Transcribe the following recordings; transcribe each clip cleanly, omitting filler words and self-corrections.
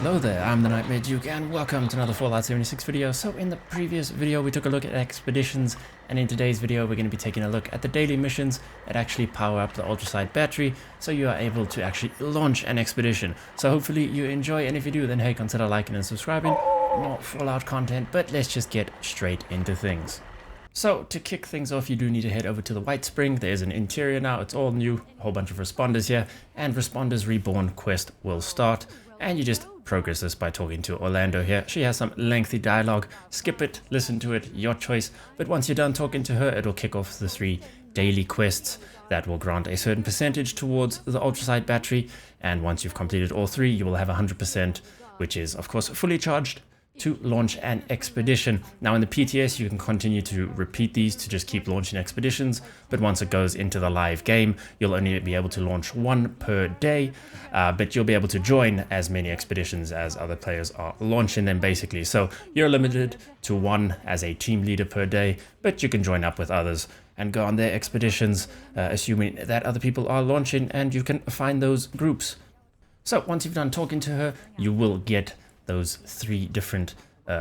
Hello there, I'm the Nightmare Duke and welcome to another Fallout 76 video. So in the previous video we took a look at expeditions, and in today's video we're going to be taking a look at the daily missions that actually power up the Ultracite battery so you are able to actually launch an expedition. So hopefully you enjoy, and if you do then hey, consider liking and subscribing. More Fallout content, but let's just get straight into things. So to kick things off, you do need to head over to the White Spring. There's an interior now, it's all new, a whole bunch of responders here, and Responders Reborn quest will start. And you just progress this by talking to Orlando here. She has some lengthy dialogue. Skip it, listen to it, your choice. But once you're done talking to her, it'll kick off the 3 daily quests that will grant a certain percentage towards the Ultracite battery. And once you've completed all 3, you will have 100%, which is of course fully charged, to launch an expedition. Now in the PTS you can continue to repeat these to just keep launching expeditions, but once it goes into the live game you'll only be able to launch 1 per day, but you'll be able to join as many expeditions as other players are launching them basically. So you're limited to 1 as a team leader per day, but you can join up with others and go on their expeditions, assuming that other people are launching, and you can find those groups. So once you've done talking to her, you will get those 3 different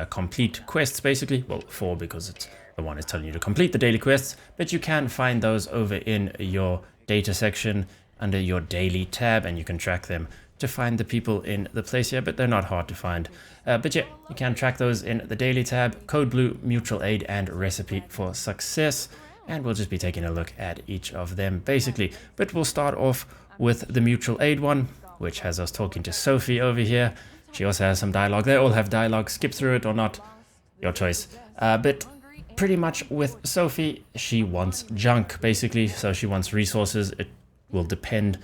complete quests basically. Well, 4 because it's the one is telling you to complete the daily quests, but you can find those over in your data section under your daily tab, and you can track them to find the people in the place here, but they're not hard to find. But yeah, you can track those in the daily tab: Code Blue, Mutual Aid, and Recipe for Success. And we'll just be taking a look at each of them basically. But we'll start off with the Mutual Aid one, which has us talking to Sophie over here. She also has some dialogue. They all have dialogue. Skip through it or not, your choice. But pretty much with Sophie, she wants junk basically. So she wants resources. It will depend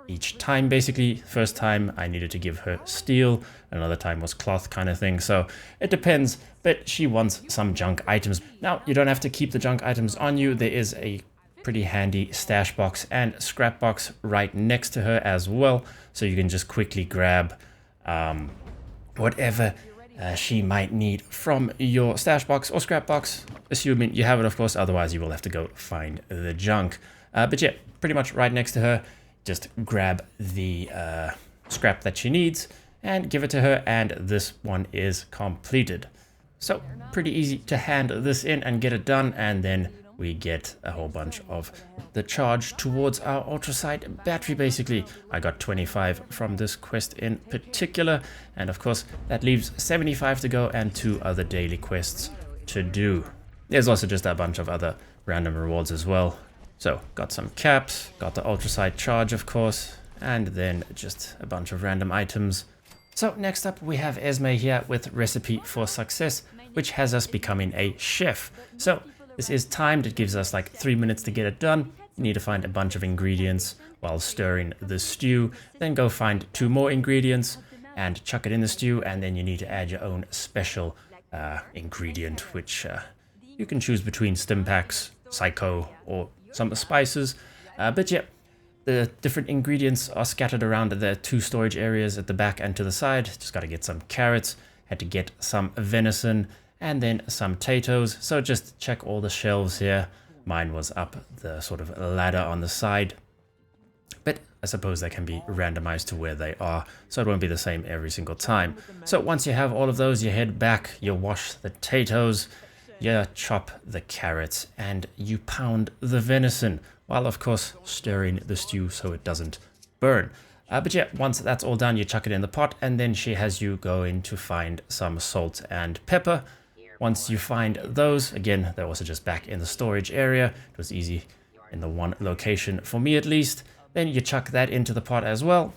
each time basically. First time I needed to give her steel. Another time was cloth kind of thing. So it depends, but she wants some junk items. Now you don't have to keep the junk items on you. There is a pretty handy stash box and scrap box right next to her as well. So you can just quickly grab whatever she might need from your stash box or scrap box, assuming you have it of course, otherwise you will have to go find the junk. But yeah, pretty much right next to her, just grab the scrap that she needs and give it to her, and this one is completed. So pretty easy to hand this in and get it done, and then we get a whole bunch of the charge towards our Ultracite battery basically. I got 25 from this quest in particular, and of course that leaves 75 to go and 2 other daily quests to do. There's also just a bunch of other random rewards as well. So got some caps, got the Ultracite charge of course, and then just a bunch of random items. So next up we have Esme here with Recipe for Success, which has us becoming a chef. So this is timed, it gives us like 3 minutes to get it done. You need to find a bunch of ingredients while stirring the stew, then go find 2 more ingredients and chuck it in the stew, and then you need to add your own special ingredient, which you can choose between stim packs, psycho, or some spices. But yeah, the different ingredients are scattered around the 2 storage areas at the back and to the side. Just got to get some carrots, had to get some venison, and then some potatoes. So just check all the shelves here. Mine was up the sort of ladder on the side, but I suppose they can be randomized to where they are, so it won't be the same every single time. So once you have all of those, you head back, you wash the potatoes, you chop the carrots, and you pound the venison, while of course stirring the stew so it doesn't burn. But yeah, once that's all done, you chuck it in the pot, and then she has you go in to find some salt and pepper. Once you find those, again, they're also just back in the storage area. It was easy in the one location for me at least. Then you chuck that into the pot as well.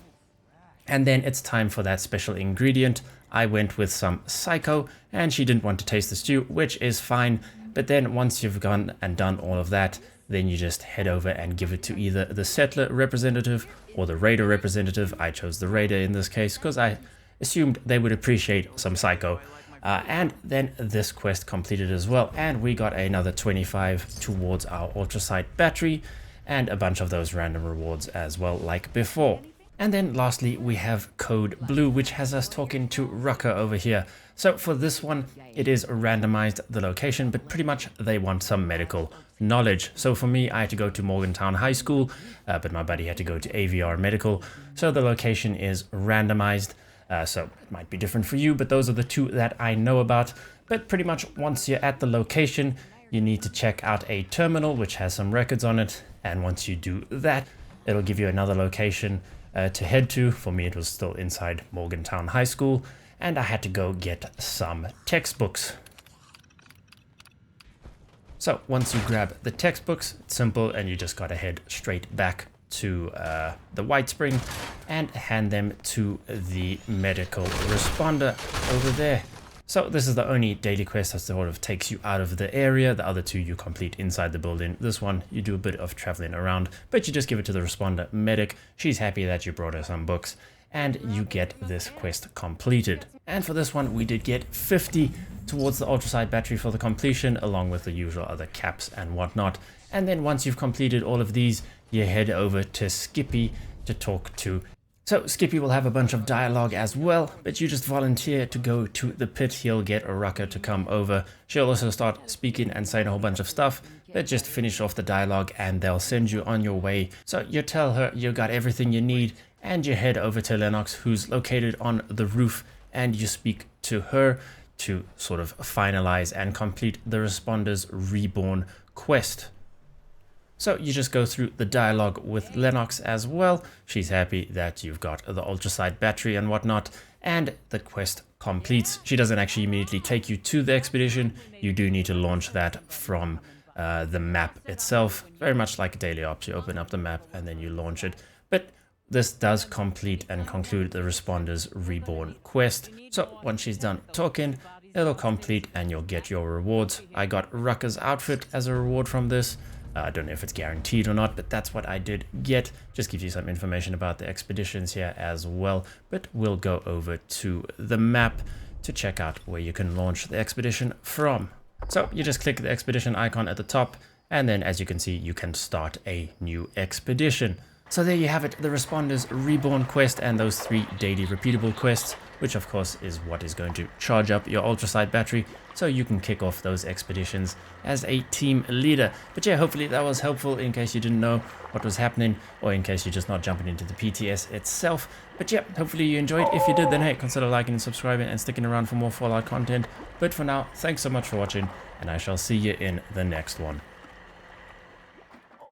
And then it's time for that special ingredient. I went with some psycho, and she didn't want to taste the stew, which is fine. But then once you've gone and done all of that, then you just head over and give it to either the settler representative or the raider representative. I chose the raider in this case because I assumed they would appreciate some psycho. And then this quest completed as well, and we got another 25 towards our Ultracite battery and a bunch of those random rewards as well like before. And then lastly we have Code Blue, which has us talking to Rucker over here. So for this one it is randomized the location, but pretty much they want some medical knowledge. So for me, I had to go to Morgantown High School, but my buddy had to go to AVR Medical. So the location is randomized. So it might be different for you, but those are the two that I know about. But pretty much once you're at the location, you need to check out a terminal which has some records on it. And once you do that, it'll give you another location to head to. For me, it was still inside Morgantown High School, and I had to go get some textbooks. So once you grab the textbooks, it's simple, and you just gotta head straight back to the White Spring and hand them to the medical responder over there. So this is the only daily quest that sort of takes you out of the area. The other two you complete inside the building. This one you do a bit of traveling around, but you just give it to the responder medic. She's happy that you brought her some books, and you get this quest completed. And for this one we did get 50 towards the Ultracite battery for the completion, along with the usual other caps and whatnot. And then once you've completed all of these, you head over to Skippy to talk to. So Skippy will have a bunch of dialogue as well, but you just volunteer to go to the pit. He'll get a rucker to come over. She'll also start speaking and saying a whole bunch of stuff, but just finish off the dialogue and they'll send you on your way. So you tell her you got everything you need, and you head over to Lennox, who's located on the roof, and you speak to her to sort of finalize and complete the Responder's Reborn quest. So you just go through the dialogue with Lennox as well. She's happy that you've got the Ultracite battery and whatnot, and the quest completes. She doesn't actually immediately take you to the expedition. You do need to launch that from the map itself. Very much like Daily Ops, you open up the map and then you launch it. But this does complete and conclude the Responder's Reborn quest. So once she's done talking, it'll complete and you'll get your rewards. I got Rucker's outfit as a reward from this. I don't know if it's guaranteed or not, but that's what I did get. Just gives you some information about the expeditions here as well. But we'll go over to the map to check out where you can launch the expedition from. So you just click the expedition icon at the top, and then as you can see, you can start a new expedition. So there you have it, the Responder's Reborn quest and those 3 daily repeatable quests, which of course is what is going to charge up your Ultracite battery, so you can kick off those expeditions as a team leader. But yeah, hopefully that was helpful in case you didn't know what was happening, or in case you're just not jumping into the PTS itself. But yeah, hopefully you enjoyed. If you did, then hey, consider liking and subscribing and sticking around for more Fallout content. But for now, thanks so much for watching, and I shall see you in the next one.